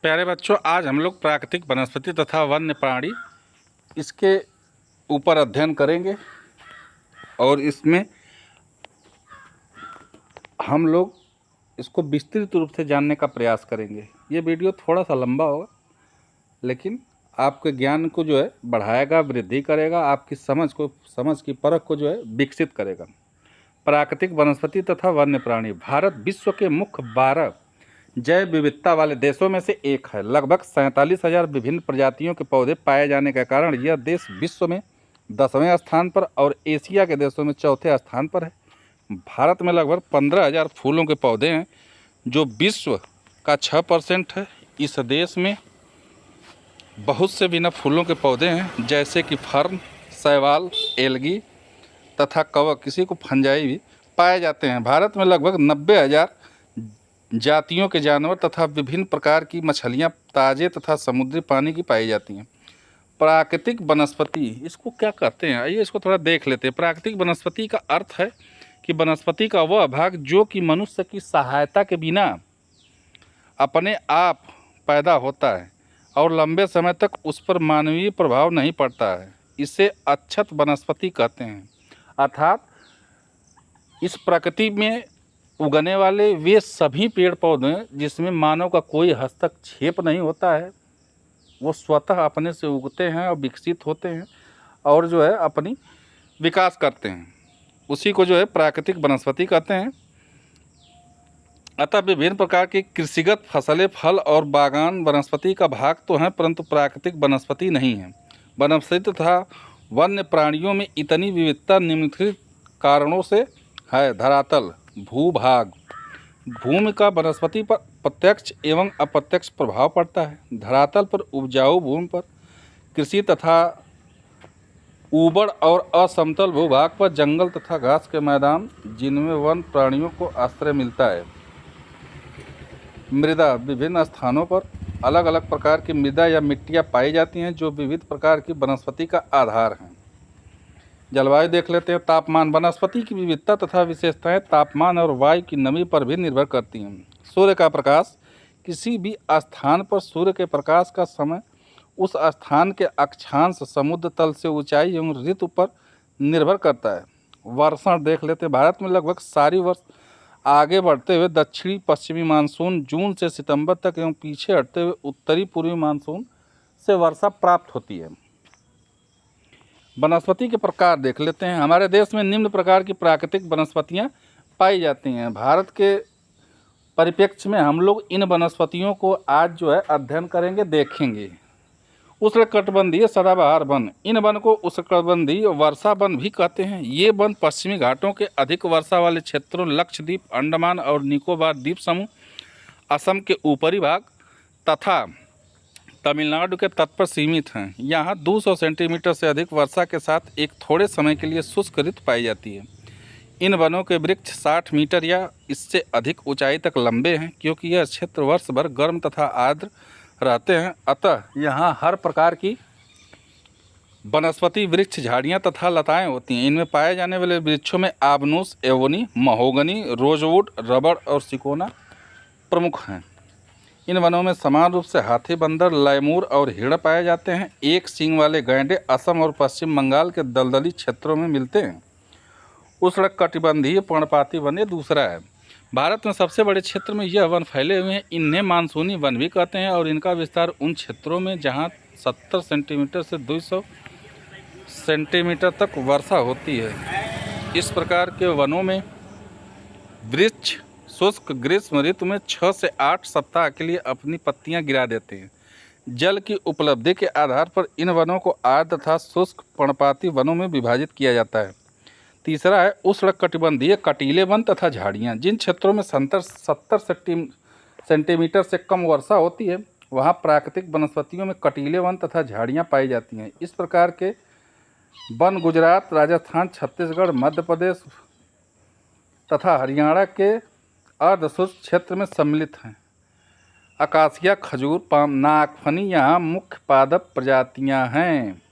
प्यारे बच्चों, आज हम लोग प्राकृतिक वनस्पति तथा वन्य प्राणी इसके ऊपर अध्ययन करेंगे और इसमें हम लोग इसको विस्तृत रूप से जानने का प्रयास करेंगे। ये वीडियो थोड़ा सा लंबा होगा, लेकिन आपके ज्ञान को जो है बढ़ाएगा, वृद्धि करेगा, आपकी समझ की परख को जो है विकसित करेगा। प्राकृतिक वनस्पति तथा वन्य प्राणी भारत विश्व के मुख्य 12 जैव विविधता वाले देशों में से एक है। लगभग 47,000 विभिन्न प्रजातियों के पौधे पाए जाने के कारण यह देश विश्व में 10वें स्थान पर और एशिया के देशों में चौथे स्थान पर है। भारत में लगभग 15,000 फूलों के पौधे हैं, जो विश्व का 6% है। इस देश में बहुत से बिना फूलों के पौधे हैं, जैसे कि फर्न, शैवाल, एल्गी तथा कवक, किसी को फंजाई भी पाए जाते हैं। भारत में लगभग 90,000 जातियों के जानवर तथा विभिन्न प्रकार की मछलियां ताजे तथा समुद्री पानी की पाई जाती हैं। प्राकृतिक वनस्पति इसको क्या कहते हैं, आइए इसको थोड़ा देख लेते हैं। प्राकृतिक वनस्पति का अर्थ है कि वनस्पति का वह भाग जो कि मनुष्य की सहायता के बिना अपने आप पैदा होता है और लंबे समय तक उस पर मानवीय प्रभाव नहीं पड़ता है, इसे अक्षत वनस्पति कहते हैं। अर्थात इस प्रकृति में उगने वाले वे सभी पेड़ पौधे जिसमें मानव का कोई हस्तक्षेप नहीं होता है, वो स्वतः अपने से उगते हैं और विकसित होते हैं और जो है अपनी विकास करते हैं, उसी को जो है प्राकृतिक वनस्पति कहते हैं। अतः विभिन्न प्रकार की कृषिगत फसलें, फल और बागान वनस्पति का भाग तो हैं, परंतु प्राकृतिक वनस्पति नहीं है। वनस्पति तथा वन्य प्राणियों में इतनी विविधता निम्नलिखित कारणों से है। धरातल, भूभाग, भूमि का वनस्पति पर प्रत्यक्ष एवं अप्रत्यक्ष प्रभाव पड़ता है। धरातल पर उपजाऊ भूमि पर कृषि तथा ऊबड़ और असमतल भूभाग पर जंगल तथा घास के मैदान, जिनमें वन प्राणियों को आश्रय मिलता है। मृदा, विभिन्न स्थानों पर अलग अलग प्रकार की मृदा या मिट्टियाँ पाई जाती हैं, जो विविध प्रकार की वनस्पति का आधार हैं। जलवायु देख लेते हैं। तापमान, वनस्पति की विविधता तथा विशेषताएं तापमान और वायु की नमी पर भी निर्भर करती हैं। सूर्य का प्रकाश, किसी भी स्थान पर सूर्य के प्रकाश का समय उस स्थान के अक्षांश, समुद्र तल से ऊंचाई एवं ऋतु पर निर्भर करता है। वर्षण देख लेते हैं। भारत में लगभग सारी वर्ष आगे बढ़ते हुए दक्षिणी पश्चिमी मानसून जून से सितंबर तक एवं पीछे हटते हुए उत्तरी पूर्वी मानसून से वर्षा प्राप्त होती है। वनस्पति के प्रकार देख लेते हैं। हमारे देश में निम्न प्रकार की प्राकृतिक वनस्पतियां पाई जाती हैं। भारत के परिप्रेक्ष्य में हम लोग इन वनस्पतियों को आज जो है अध्ययन करेंगे, देखेंगे। उष्णकटिबंधीय सदाबहार वन, इन वन को उष्णकटिबंधीय वर्षा वन भी कहते हैं। ये वन पश्चिमी घाटों के अधिक वर्षा वाले क्षेत्रों, लक्षद्वीप, अंडमान और निकोबार द्वीप समूह, असम के ऊपरी भाग तथा तमिलनाडु के तट पर सीमित हैं। यहाँ 200 सेंटीमीटर से अधिक वर्षा के साथ एक थोड़े समय के लिए शुष्क ऋतु पाई जाती है। इन वनों के वृक्ष 60 मीटर या इससे अधिक ऊंचाई तक लंबे हैं, क्योंकि यह क्षेत्र वर्ष भर गर्म तथा आर्द्र रहते हैं। अतः यहाँ हर प्रकार की वनस्पति, वृक्ष, झाड़ियाँ तथा लताएँ होती हैं। इनमें पाए जाने वाले वृक्षों में आबनूस, एवोनी, महोगनी, रोजवुड, रबड़ और सिकोना प्रमुख हैं। इन वनों में समान रूप से हाथी, बंदर, लैमूर और हिरण पाए जाते हैं। एक सींग वाले गैंडे असम और पश्चिम बंगाल के दलदली क्षेत्रों में मिलते हैं। उष्णकटिबंधीय पर्णपाती वन ये दूसरा है। भारत में सबसे बड़े क्षेत्र में यह वन फैले हुए हैं। इन्हें मानसूनी वन भी कहते हैं और इनका विस्तार उन क्षेत्रों में जहाँ 70 सेंटीमीटर से 200 सेंटीमीटर तक वर्षा होती है। इस प्रकार के वनों में वृक्ष शुष्क ग्रीष्म ऋतु में 6 से 8 सप्ताह के लिए अपनी पत्तियां गिरा देते हैं। जल की उपलब्धि के आधार पर इन वनों को आर्द्र तथा शुष्क पर्णपाती वनों में विभाजित किया जाता है। तीसरा है उष्णकटिबंधीय कटीले वन तथा झाड़ियाँ। जिन क्षेत्रों में 70 सेंटीमीटर से कम वर्षा होती है, वहाँ प्राकृतिक वनस्पतियों में कटीले वन तथा झाड़ियाँ पाई जाती हैं। इस प्रकार के वन गुजरात, राजस्थान, छत्तीसगढ़, मध्य प्रदेश तथा हरियाणा के अर्धशुष्क क्षेत्र में सम्मिलित हैं। अकासिया, खजूर, पाम, नागफनी यहाँ मुख्य पादप प्रजातियाँ हैं।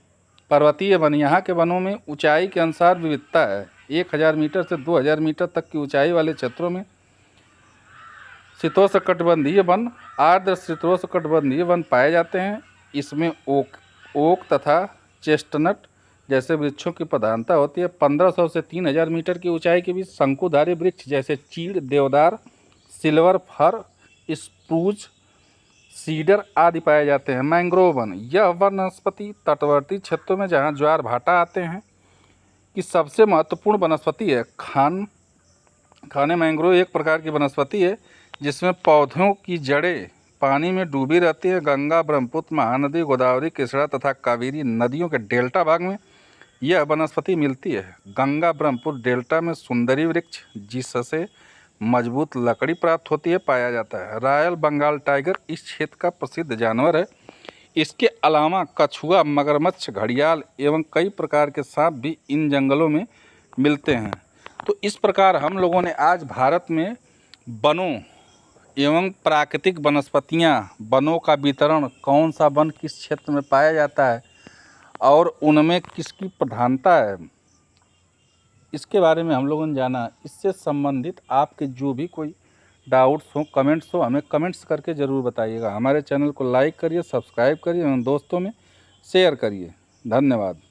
पर्वतीय वन, यहाँ के वनों में ऊंचाई के अनुसार विविधता है। 1000 मीटर से 2000 मीटर तक की ऊंचाई वाले क्षेत्रों में शीतोष्णकटिबंधीय वन, आर्द्र शीतोष्णकटिबंधीय वन पाए जाते हैं। इसमें ओक तथा चेस्टनट जैसे वृक्षों की प्रधानता होती है। 1500 से 3000 मीटर की ऊंचाई के बीच शंकुधारी वृक्ष जैसे चीड़, देवदार, सिल्वर फर, स्प्रूज, सीडर आदि पाए जाते हैं। मैंग्रोव वन, यह वनस्पति तटवर्ती क्षेत्रों में जहाँ ज्वार भाटा आते हैं की सबसे महत्वपूर्ण वनस्पति है। खाने मैंग्रोव एक प्रकार की वनस्पति है जिसमें पौधों की जड़ें पानी में डूबी रहती है। गंगा, ब्रह्मपुत्र, महानदी, गोदावरी, कृष्णा तथा कावेरी नदियों के डेल्टा भाग में यह वनस्पति मिलती है। गंगा ब्रह्मपुत्र डेल्टा में सुंदरी वृक्ष जिससे मजबूत लकड़ी प्राप्त होती है पाया जाता है। रॉयल बंगाल टाइगर इस क्षेत्र का प्रसिद्ध जानवर है। इसके अलावा कछुआ, मगरमच्छ, घड़ियाल एवं कई प्रकार के सांप भी इन जंगलों में मिलते हैं। तो इस प्रकार हम लोगों ने आज भारत में वनों एवं प्राकृतिक वनस्पतियाँ, वनों का वितरण, कौन सा वन किस क्षेत्र में पाया जाता है और उनमें किसकी प्रधानता है, इसके बारे में हम लोगों ने जाना। इससे संबंधित आपके जो भी कोई डाउट्स हो, कमेंट्स हो, हमें कमेंट्स करके ज़रूर बताइएगा। हमारे चैनल को लाइक करिए, सब्सक्राइब करिए एवं दोस्तों में शेयर करिए। धन्यवाद।